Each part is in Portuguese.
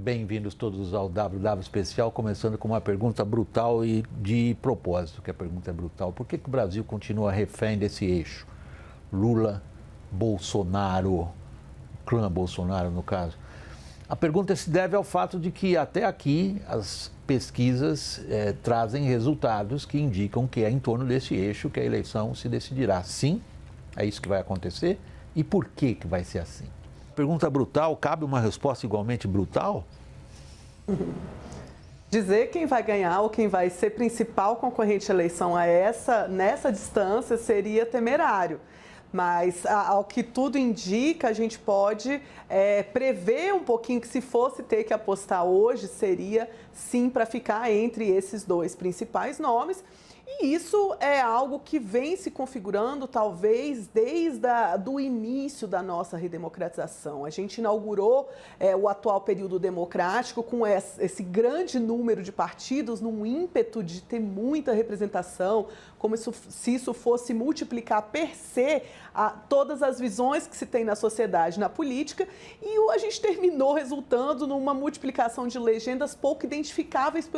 Bem-vindos todos ao WW Especial, começando com uma pergunta brutal e de propósito, que a pergunta é brutal. Por que o Brasil continua refém desse eixo? Lula, Bolsonaro, clã Bolsonaro no caso. A pergunta se deve ao fato de que até aqui as pesquisas trazem resultados que indicam que é em torno desse eixo que a eleição se decidirá. Sim, é isso que vai acontecer. E por que vai ser assim? Pergunta brutal, cabe uma resposta igualmente brutal? Dizer quem vai ganhar ou quem vai ser principal concorrente à eleição nessa distância seria temerário. Mas, ao que tudo indica, a gente pode prever um pouquinho que se fosse ter que apostar hoje, seria sim para ficar entre esses dois principais nomes. E isso é algo que vem se configurando, talvez, desde o início da nossa redemocratização. A gente inaugurou o atual período democrático com esse grande número de partidos, num ímpeto de ter muita representação, como se isso fosse multiplicar per se todas as visões que se tem na sociedade, na política, e a gente terminou resultando numa multiplicação de legendas pouco identificáveis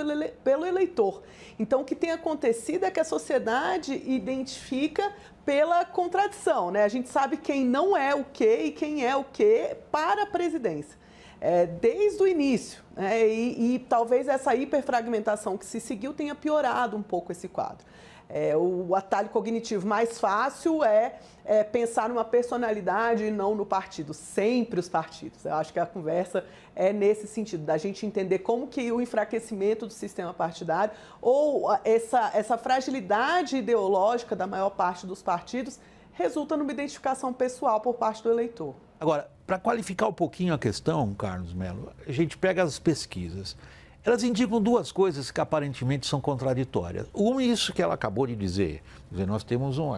pelo eleitor. Então, o que tem acontecido é que a sociedade identifica pela contradição, né? A gente sabe quem não é o quê e quem é o quê para a presidência. Desde o início, né? E talvez essa hiperfragmentação que se seguiu tenha piorado um pouco esse quadro. O atalho cognitivo mais fácil é pensar numa personalidade e não no partido, sempre os partidos. Eu acho que a conversa é nesse sentido, da gente entender como que o enfraquecimento do sistema partidário ou essa fragilidade ideológica da maior parte dos partidos resulta numa identificação pessoal por parte do eleitor. Agora, para qualificar um pouquinho a questão, Carlos Mello, a gente pega as pesquisas. Elas indicam duas coisas que aparentemente são contraditórias. Uma, isso que ela acabou de dizer. Quer dizer, nós temos um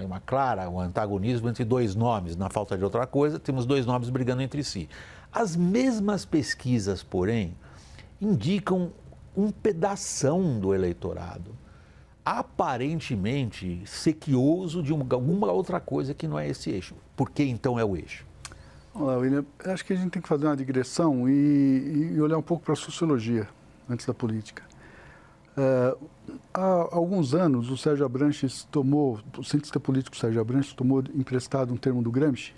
antagonismo entre dois nomes. Na falta de outra coisa, temos dois nomes brigando entre si. As mesmas pesquisas, porém, indicam um pedação do eleitorado aparentemente sequioso de alguma outra coisa que não é esse eixo. Por que então é o eixo? Olá, William. Acho que a gente tem que fazer uma digressão e olhar um pouco para a sociologia antes da política. Há alguns anos, o cientista político Sérgio Abranches tomou emprestado um termo do Gramsci,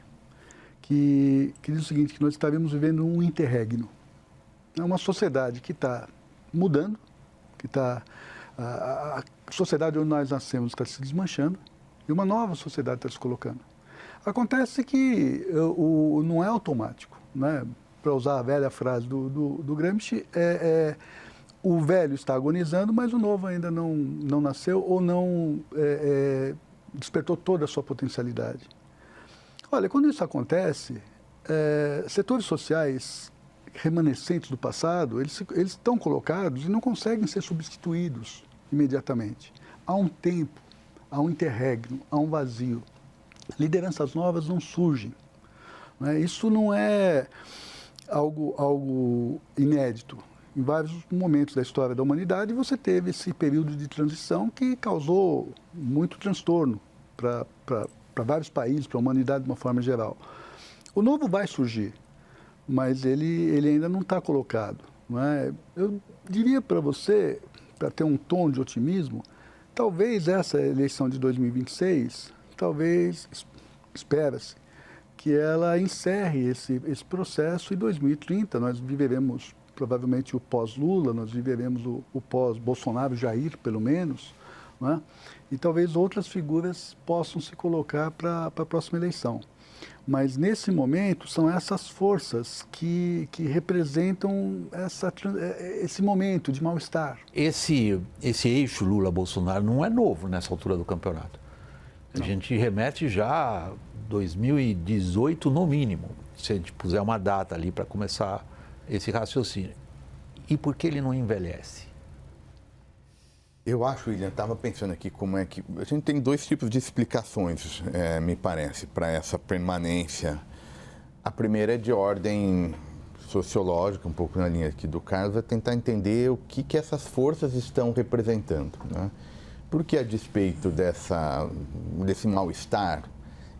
que diz o seguinte, que nós estaríamos vivendo um interregno. É uma sociedade que está mudando, a sociedade onde nós nascemos está se desmanchando e uma nova sociedade está se colocando. Acontece que não é automático, né? Para usar a velha frase do Gramsci, o velho está agonizando, mas o novo ainda não nasceu ou não despertou toda a sua potencialidade. Olha, quando isso acontece, setores sociais remanescentes do passado, eles estão colocados e não conseguem ser substituídos imediatamente. Há um tempo, há um interregno, há um vazio. Lideranças novas não surgem. Né? Isso não é algo inédito. Em vários momentos da história da humanidade, você teve esse período de transição que causou muito transtorno para vários países, para a humanidade de uma forma geral. O novo vai surgir, mas ele ainda não está colocado. Não é? Eu diria para você, para ter um tom de otimismo, talvez essa eleição de 2026, talvez, espera-se, que ela encerre esse processo. Em 2030 nós viveremos provavelmente o pós-Lula, nós viveremos o pós-Bolsonaro, Jair, pelo menos, né? E talvez outras figuras possam se colocar para a próxima eleição. Mas, nesse momento, são essas forças que representam esse momento de mal-estar. Esse eixo Lula-Bolsonaro não é novo nessa altura do campeonato. A gente remete já a 2018 no mínimo, se a gente puser uma data ali para começar esse raciocínio. E por que ele não envelhece? Eu acho, William, estava pensando aqui como é que... A gente tem dois tipos de explicações, me parece, para essa permanência. A primeira é de ordem sociológica, um pouco na linha aqui do Carlos, é tentar entender o que essas forças estão representando, né? Porque, a despeito desse mal-estar,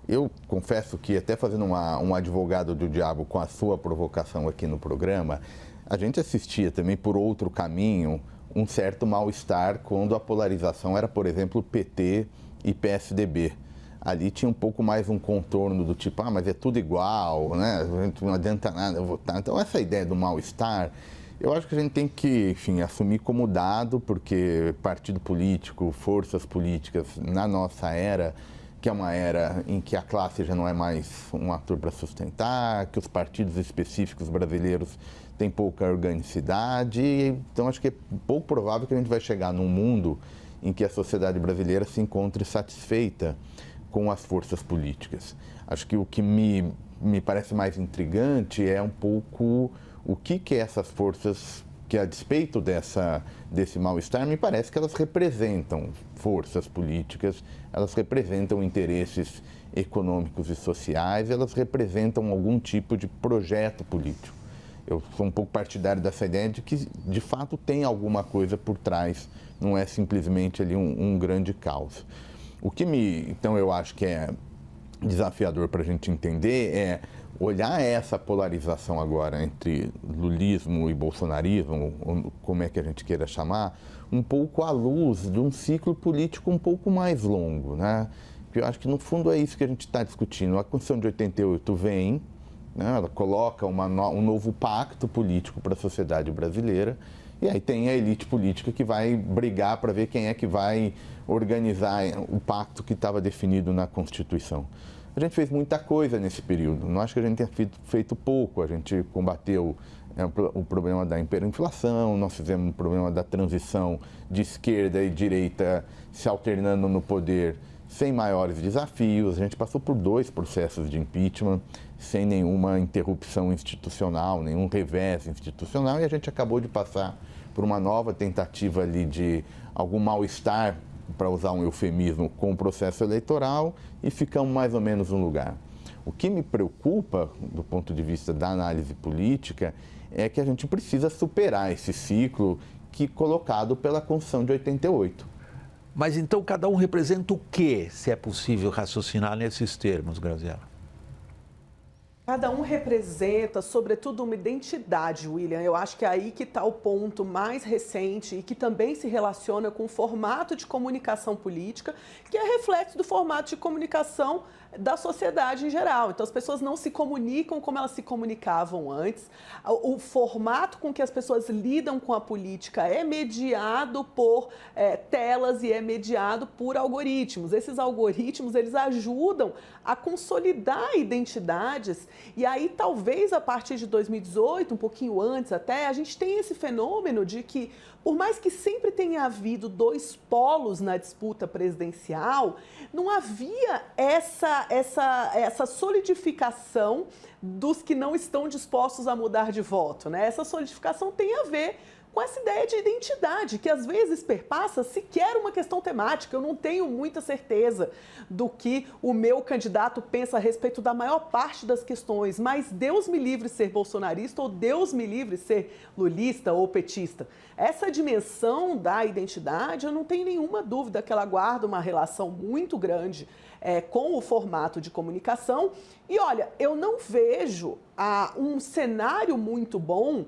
eu confesso que, até fazendo um advogado do diabo com a sua provocação aqui no programa, a gente assistia também por outro caminho um certo mal-estar quando a polarização era, por exemplo, PT e PSDB. Ali tinha um pouco mais um contorno do tipo, mas é tudo igual, né? Não adianta nada votar. Então, essa ideia do mal-estar, eu acho que a gente tem que, enfim, assumir como dado, porque partido político, forças políticas, na nossa era, que é uma era em que a classe já não é mais um ator para sustentar, que os partidos específicos brasileiros têm pouca organicidade. Então, acho que é pouco provável que a gente vai chegar num mundo em que a sociedade brasileira se encontre satisfeita com as forças políticas. Acho que o que me parece mais intrigante é um pouco o que essas forças, que a despeito desse mal-estar, me parece que elas representam forças políticas, elas representam interesses econômicos e sociais, elas representam algum tipo de projeto político. Eu sou um pouco partidário dessa ideia de que, de fato, tem alguma coisa por trás, não é simplesmente ali um grande caos. Então, eu acho que é desafiador para a gente entender é olhar essa polarização agora entre lulismo e bolsonarismo, ou como é que a gente queira chamar, um pouco à luz de um ciclo político um pouco mais longo, né? Eu acho que, no fundo, é isso que a gente está discutindo. A Constituição de 88 vem, né? Ela coloca um novo pacto político para a sociedade brasileira, e aí tem a elite política que vai brigar para ver quem é que vai organizar o pacto que estava definido na Constituição. A gente fez muita coisa nesse período, não acho que a gente tenha feito pouco. A gente combateu o problema da hiperinflação, nós fizemos o problema da transição de esquerda e direita se alternando no poder sem maiores desafios. A gente passou por 2 processos de impeachment, sem nenhuma interrupção institucional, nenhum revés institucional, e a gente acabou de passar por uma nova tentativa ali de algum mal-estar, para usar um eufemismo, com o processo eleitoral, e ficamos mais ou menos no lugar. O que me preocupa, do ponto de vista da análise política, é que a gente precisa superar esse ciclo colocado pela Constituição de 88. Mas então cada um representa o quê, se é possível raciocinar nesses termos, Graziela? Cada um representa, sobretudo, uma identidade, William. Eu acho que é aí que está o ponto mais recente e que também se relaciona com o formato de comunicação política, que é reflexo do formato de comunicação da sociedade em geral. Então, as pessoas não se comunicam como elas se comunicavam antes. O formato com que as pessoas lidam com a política é mediado por telas e é mediado por algoritmos. Esses algoritmos, eles ajudam a consolidar identidades. E aí, talvez, a partir de 2018, um pouquinho antes até, a gente tem esse fenômeno de que, por mais que sempre tenha havido 2 polos na disputa presidencial, não havia essa solidificação dos que não estão dispostos a mudar de voto, né? Essa solidificação tem a ver com essa ideia de identidade, que às vezes perpassa sequer uma questão temática. Eu não tenho muita certeza do que o meu candidato pensa a respeito da maior parte das questões, mas Deus me livre ser bolsonarista ou Deus me livre ser lulista ou petista. Essa dimensão da identidade, eu não tenho nenhuma dúvida que ela guarda uma relação muito grande com o formato de comunicação. E olha, eu não vejo um cenário muito bom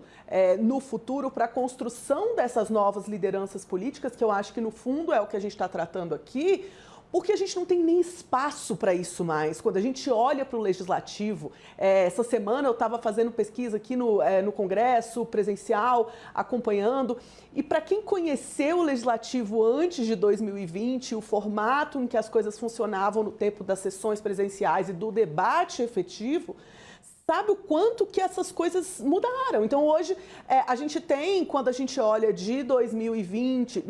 no futuro para a construção dessas novas lideranças políticas, que eu acho que no fundo é o que a gente está tratando aqui, porque a gente não tem nem espaço para isso mais. Quando a gente olha para o legislativo, essa semana eu estava fazendo pesquisa aqui no Congresso, presencial, acompanhando, e para quem conheceu o legislativo antes de 2020, o formato em que as coisas funcionavam no tempo das sessões presenciais e do debate efetivo, sabe o quanto que essas coisas mudaram. Então, hoje, a gente tem, quando a gente olha de 2020,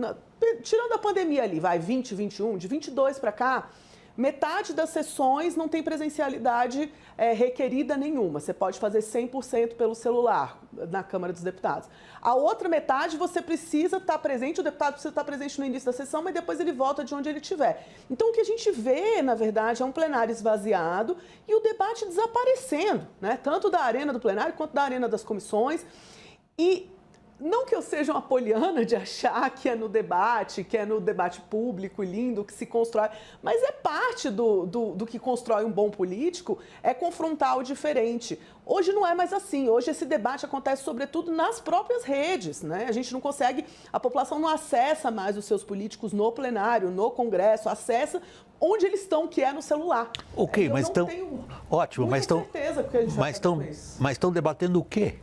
tirando a pandemia ali, 20, 21, de 22 para cá, metade das sessões não tem presencialidade requerida nenhuma. Você pode fazer 100% pelo celular na Câmara dos Deputados. A outra metade você precisa estar presente, o deputado precisa estar presente no início da sessão, mas depois ele volta de onde ele estiver. Então, o que a gente vê, na verdade, é um plenário esvaziado e o debate desaparecendo, né? Tanto da arena do plenário quanto da arena das comissões. E não que eu seja uma poliana de achar que é no debate público lindo, que se constrói, mas é parte do que constrói um bom político, é confrontar o diferente. Hoje não é mais assim, hoje esse debate acontece sobretudo nas próprias redes, né? A gente não consegue, a população não acessa mais os seus políticos no plenário, no Congresso, acessa onde eles estão, que é no celular. Ok, mas estão... Ótimo, mas estão... Mas estão debatendo o quê?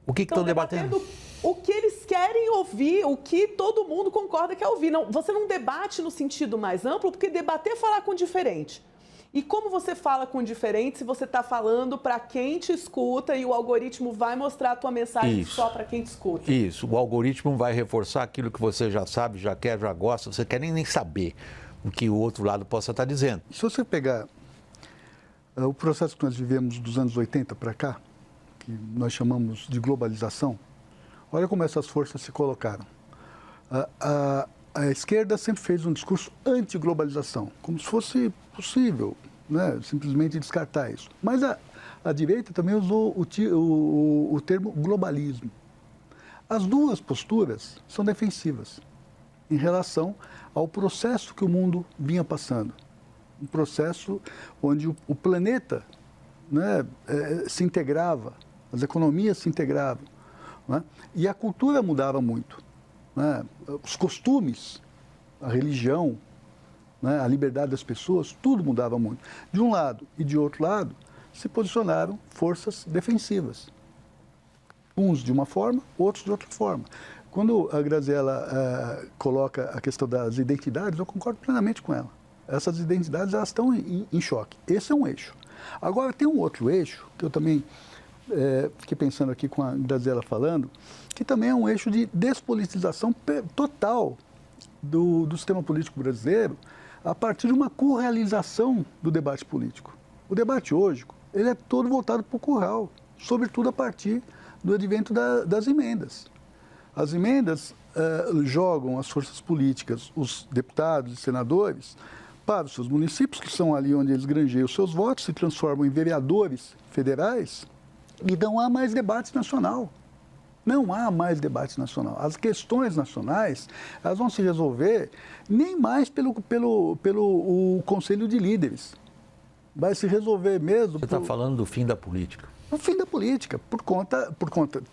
O que estão debatendo? O que eles querem ouvir, o que todo mundo concorda que é ouvir. Não, você não debate no sentido mais amplo, porque debater é falar com diferente. E como você fala com diferente se você está falando para quem te escuta e o algoritmo vai mostrar a tua mensagem só para quem te escuta? Isso, o algoritmo vai reforçar aquilo que você já sabe, já quer, já gosta, você quer nem saber o que o outro lado possa estar dizendo. Se você pegar o processo que nós vivemos dos anos 80 para cá, que nós chamamos de globalização, olha como essas forças se colocaram. A esquerda sempre fez um discurso anti-globalização, como se fosse possível, né, simplesmente descartar isso. Mas a direita também usou o termo globalismo. As duas posturas são defensivas em relação ao processo que o mundo vinha passando. Um processo onde o planeta, né, se integrava, as economias se integravam, né, e a cultura mudava muito, né, os costumes, a religião, né, a liberdade das pessoas, tudo mudava muito. De um lado e de outro lado, se posicionaram forças defensivas. Uns de uma forma, outros de outra forma. Quando a Graziella coloca a questão das identidades, eu concordo plenamente com ela. Essas identidades, elas estão em choque. Esse é um eixo. Agora, tem um outro eixo, que eu também fiquei pensando aqui com a Graziella falando, que também é um eixo de despolitização total do sistema político brasileiro, a partir de uma correalização do debate político. O debate hoje, ele é todo voltado para o curral, sobretudo a partir do advento das emendas. As emendas jogam as forças políticas, os deputados e senadores, para os seus municípios, que são ali onde eles granjeiam os seus votos, se transformam em vereadores federais, e não há mais debate nacional. Não há mais debate nacional. As questões nacionais, elas vão se resolver nem mais pelo Conselho de Líderes. Vai se resolver mesmo... Você está falando do fim da política. O fim da política, por conta...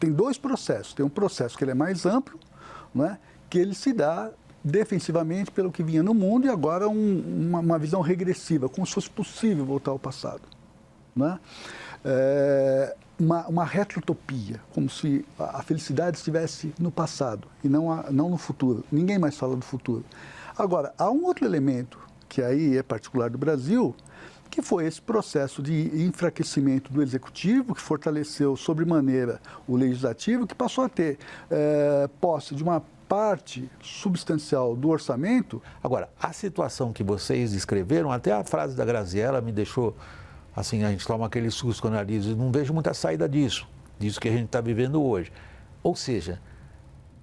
Tem dois processos. Tem um processo que ele é mais amplo, não é? Que ele se dá defensivamente pelo que vinha no mundo e agora uma visão regressiva, como se fosse possível voltar ao passado. Não é? Uma retrotopia, como se a felicidade estivesse no passado e não no futuro. Ninguém mais fala do futuro. Agora, há um outro elemento, que aí é particular do Brasil, que foi esse processo de enfraquecimento do Executivo, que fortaleceu sobremaneira o Legislativo, que passou a ter posse de uma parte substancial do orçamento. Agora, a situação que vocês descreveram, até a frase da Graziella me deixou... Assim, a gente toma aquele susto quando ela diz, não vejo muita saída disso que a gente está vivendo hoje. Ou seja,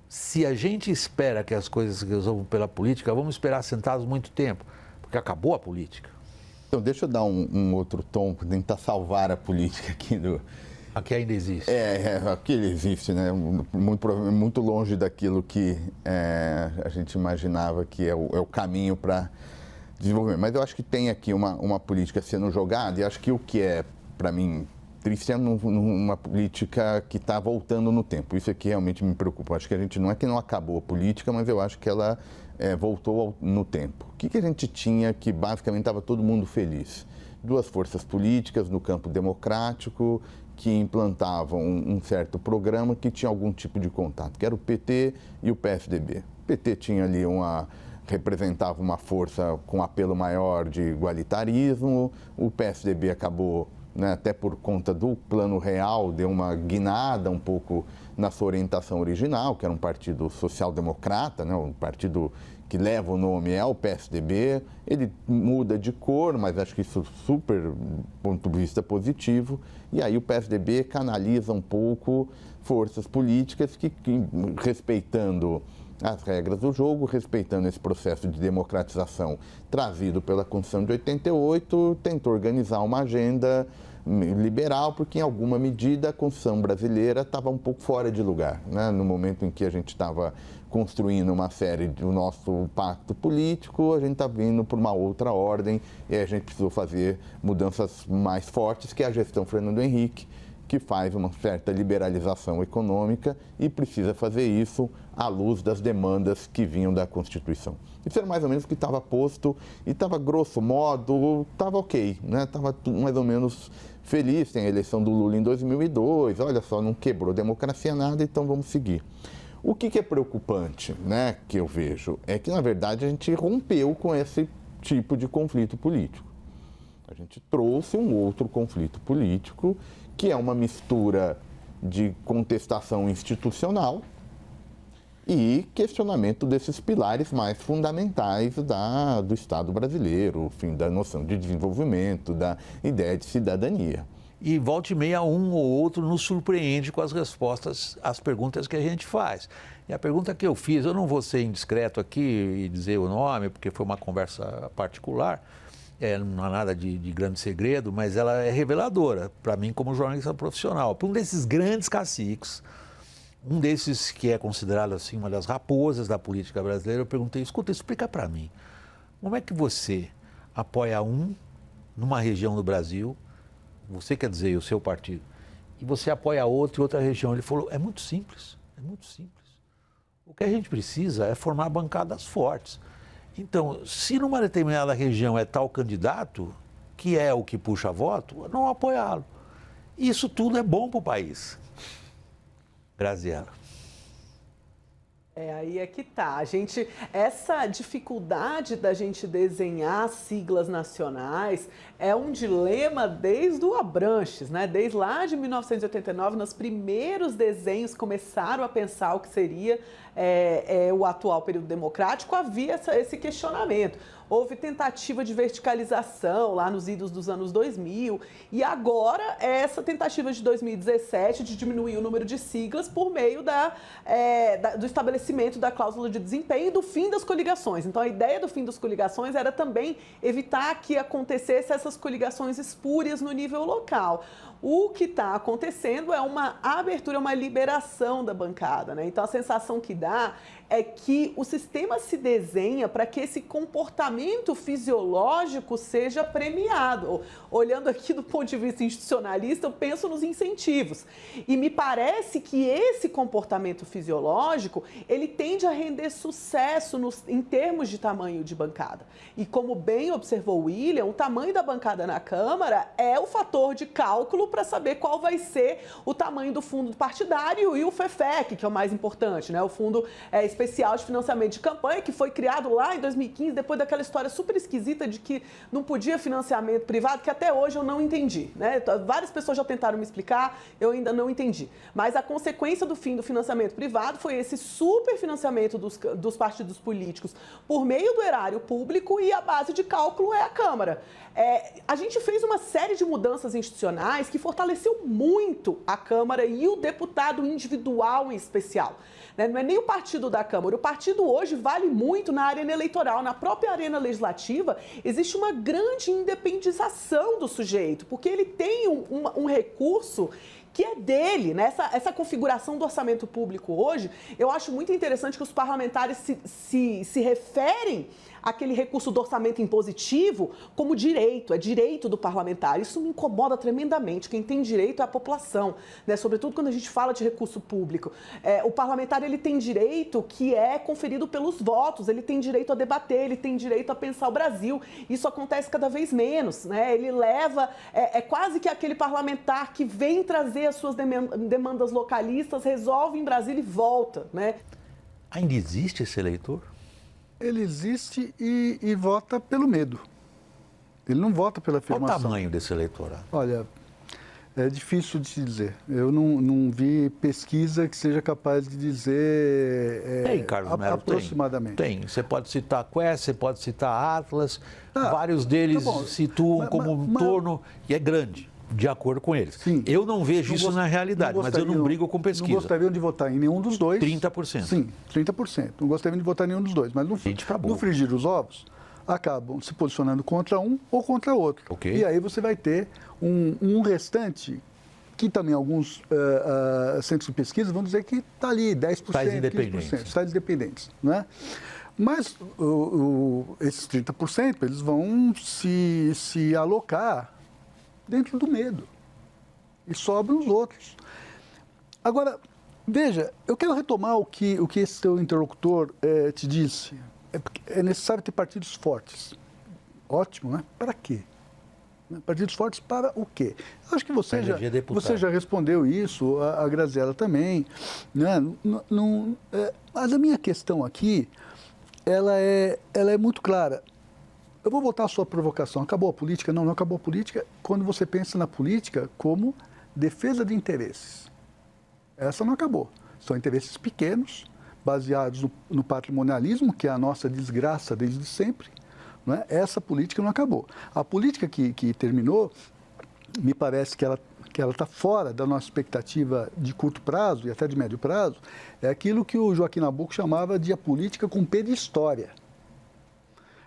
se a gente espera que as coisas se resolvam pela política, vamos esperar sentados muito tempo, porque acabou a política. Então, deixa eu dar um outro tom para tentar salvar a política aqui do... Aqui ainda existe. Aqui ele existe, né? Muito longe daquilo que a gente imaginava que é o caminho para... desenvolvimento. Mas eu acho que tem aqui uma política sendo jogada e acho que o que é, para mim, triste é uma política que está voltando no tempo. Isso aqui realmente me preocupa. Acho que a gente não é que não acabou a política, mas eu acho que ela voltou no tempo. O que a gente tinha que basicamente estava todo mundo feliz? Duas forças políticas no campo democrático que implantavam um certo programa que tinha algum tipo de contato, que era o PT e o PSDB. O PT tinha ali representava uma força com apelo maior de igualitarismo, o PSDB acabou, né, até por conta do Plano Real, deu uma guinada um pouco na sua orientação original, que era um partido social-democrata, né, um partido que leva o nome é o PSDB, ele muda de cor, mas acho que isso é super, do ponto de vista positivo, e aí o PSDB canaliza um pouco forças políticas que respeitando as regras do jogo, respeitando esse processo de democratização trazido pela Constituição de 88, tentou organizar uma agenda liberal, porque em alguma medida a Constituição brasileira estava um pouco fora de lugar, né? No momento em que a gente estava construindo uma série do nosso pacto político, a gente está vindo por uma outra ordem e a gente precisou fazer mudanças mais fortes, que é a gestão Fernando Henrique, que faz uma certa liberalização econômica e precisa fazer isso à luz das demandas que vinham da Constituição. Isso era mais ou menos o que estava posto e estava, grosso modo, estava ok, né? Estava mais ou menos feliz. Tem a eleição do Lula em 2002, olha só, não quebrou democracia nada, então vamos seguir. O que é preocupante, né, que eu vejo, é que, na verdade, a gente rompeu com esse tipo de conflito político. A gente trouxe um outro conflito político, que é uma mistura de contestação institucional e questionamento desses pilares mais fundamentais do Estado brasileiro, o fim da noção de desenvolvimento, da ideia de cidadania. E volta e meia, um ou outro nos surpreende com as respostas às perguntas que a gente faz. E a pergunta que eu fiz, eu não vou ser indiscreto aqui e dizer o nome, porque foi uma conversa particular, não há nada de grande segredo, mas ela é reveladora para mim como jornalista profissional. Para um desses grandes caciques, um desses que é considerado assim uma das raposas da política brasileira, eu perguntei, escuta, explica para mim, como é que você apoia numa região do Brasil, você quer dizer, o seu partido, e você apoia outro em outra região? Ele falou, é muito simples, é muito simples. O que a gente precisa é formar bancadas fortes. Então, se numa determinada região é tal candidato, que é o que puxa voto, não apoiá-lo. Isso tudo é bom para o país. Graziela. Aí é que tá. Essa dificuldade da gente desenhar siglas nacionais é um dilema desde o Abranches, né? Desde lá de 1989, nos primeiros desenhos começaram a pensar o que seria o atual período democrático, havia esse questionamento. Houve tentativa de verticalização lá nos idos dos anos 2000 e agora essa tentativa de 2017 de diminuir o número de siglas por meio do estabelecimento da cláusula de desempenho e do fim das coligações. Então a ideia do fim das coligações era também evitar que acontecessem essas coligações espúrias no nível local. O que está acontecendo é uma abertura, uma liberação da bancada, né? Então a sensação que dá é que o sistema se desenha para que esse comportamento fisiológico seja premiado. Olhando aqui do ponto de vista institucionalista, eu penso nos incentivos. E me parece que esse comportamento fisiológico, ele tende a render sucesso em termos de tamanho de bancada. E como bem observou o William, o tamanho da bancada na Câmara é o fator de cálculo para saber qual vai ser o tamanho do fundo partidário e o FEFEC, que é o mais importante, né? O Fundo Especial de Financiamento de Campanha, que foi criado lá em 2015, depois daquela história super esquisita de que não podia financiamento privado, que até hoje eu não entendi, né? Várias pessoas já tentaram me explicar, eu ainda não entendi. Mas a consequência do fim do financiamento privado foi esse super financiamento dos partidos políticos por meio do erário público e a base de cálculo é a Câmara. A gente fez uma série de mudanças institucionais que fortaleceu muito a Câmara e o deputado individual em especial. Não é nem o partido da Câmara. O partido hoje vale muito na arena eleitoral. Na própria arena legislativa, existe uma grande independização do sujeito, porque ele tem um recurso que é dele, né? Essa configuração do orçamento público hoje, eu acho muito interessante que os parlamentares se referem àquele recurso do orçamento impositivo como direito, é direito do parlamentar. Isso me incomoda tremendamente. Quem tem direito é a população, né? Sobretudo quando a gente fala de recurso público. O parlamentar, ele tem direito que é conferido pelos votos, ele tem direito a debater, ele tem direito a pensar o Brasil. Isso acontece cada vez menos, né? Ele leva, quase que aquele parlamentar que vem trazer as suas demandas localistas, resolve em Brasília e volta, né? Ainda existe esse eleitor? Ele existe e vota pelo medo. Ele não vota pela afirmação. Qual o tamanho desse eleitorado? Olha, é difícil de dizer. Eu não vi pesquisa que seja capaz de dizer tem, Carlos Melo, aproximadamente. Tem. Você pode citar a Quest, você pode citar a Atlas. Vários deles situam como um torno e é grande. de acordo com eles. Sim. Eu não vejo isso na realidade, mas eu não brigo com pesquisa. Não gostariam de votar em nenhum dos dois. 30%. Sim, 30%. Não gostariam de votar em nenhum dos dois. Mas no frigir os ovos, acabam se posicionando contra um ou contra outro. Okay. E aí você vai ter um restante que também alguns centros de pesquisa vão dizer que está ali 10%, 15%, estados independentes. Né? Mas esses 30% eles vão se alocar dentro do medo. E sobram os outros. Agora, veja, eu quero retomar o que esse teu interlocutor te disse. É necessário ter partidos fortes. Ótimo, né? Para quê? Partidos fortes para o quê? Eu acho que você já respondeu isso, a Graziela também. Né? Mas a minha questão aqui, ela é muito clara. Eu vou voltar à sua provocação. Acabou a política? Não acabou a política quando você pensa na política como defesa de interesses. Essa não acabou. São interesses pequenos, baseados no patrimonialismo, que é a nossa desgraça desde sempre. Não é? Essa política não acabou. A política que terminou, me parece que ela está fora da nossa expectativa de curto prazo e até de médio prazo, é aquilo que o Joaquim Nabuco chamava de a política com P de história.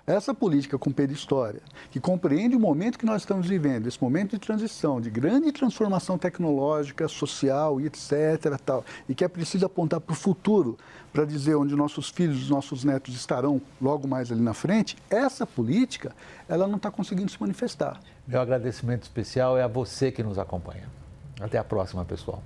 Essa política com P de história, que compreende o momento que nós estamos vivendo, esse momento de transição, de grande transformação tecnológica, social e etc. Tal, e que é preciso apontar para o futuro, para dizer onde nossos filhos, nossos netos estarão logo mais ali na frente, essa política, ela não está conseguindo se manifestar. Meu agradecimento especial é a você que nos acompanha. Até a próxima, pessoal.